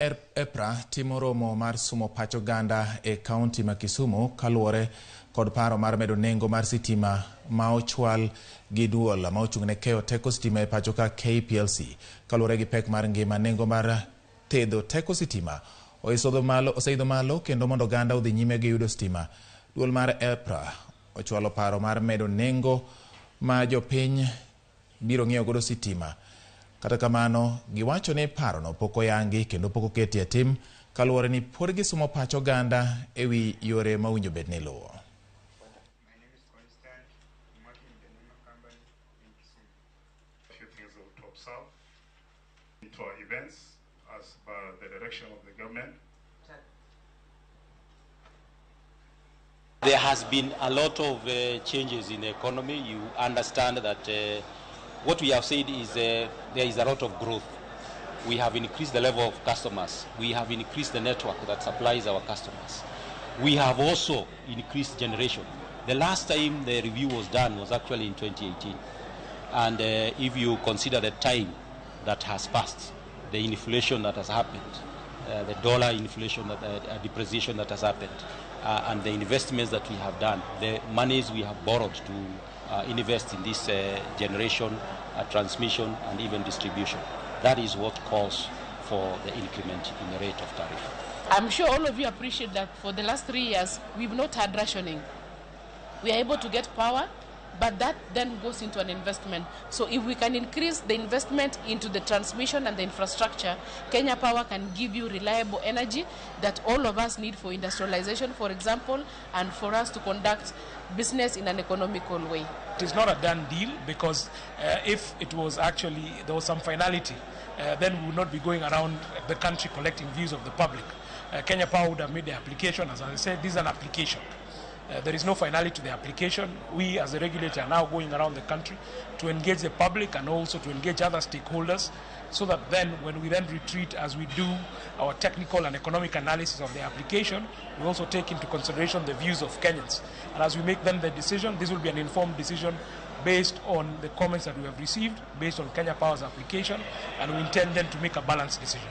EPRA timo romo mar sumo pach oganda e kaunti ma Kisumu kaluwore kod paro mar medo nengo mar sitima ma ochwal gi duol ma ochung'ne keyo teko sitima e pacho ka KPLC kaluwore gi pek mar ngima. Nengo mar tedo teko sitima oseidho malo kendo mondo oganda odhi nyime gi yudo sitima. Duol mar EPRA ochwalo paro mar medo nengo ma jopiny biro ng'iewo godo sitima. Kata kamano, giwacho ni paro no pok oyangi kendo pok oketi e tim kaluwore ni pod gisumo pach oganda ewi yore ma owinjo bed ni luwo. Into our events as per the direction of the government. There has been a lot of changes in the economy. You understand that what we have said is there is a lot of growth. We have increased the level of customers. We have increased the network that supplies our customers. We have also increased generation. The last time the review was done was actually in 2018. And if you consider the time that has passed, the inflation that has happened, the dollar inflation, depreciation that has happened, and the investments that we have done, the monies we have borrowed to invest in this generation, transmission, and even distribution. That is what calls for the increment in the rate of tariff. I'm sure all of you appreciate that for the last 3 years, we've not had rationing. We are able to get power, but that then goes into an investment. So if we can increase the investment into the transmission and the infrastructure, Kenya Power can give you reliable energy that all of us need for industrialization, for example, and for us to conduct business in an economical way. It is not a done deal because if it was actually, there was some finality, then we would not be going around the country collecting views of the public. Kenya Power would have made the application. As I said, this is an application. There is no finality to the application. We as a regulator are now going around the country to engage the public and also to engage other stakeholders so that then when we then retreat as we do our technical and economic analysis of the application, we also take into consideration the views of Kenyans. And as we make then the decision, this will be an informed decision based on the comments that we have received, based on Kenya Power's application, and we intend then to make a balanced decision.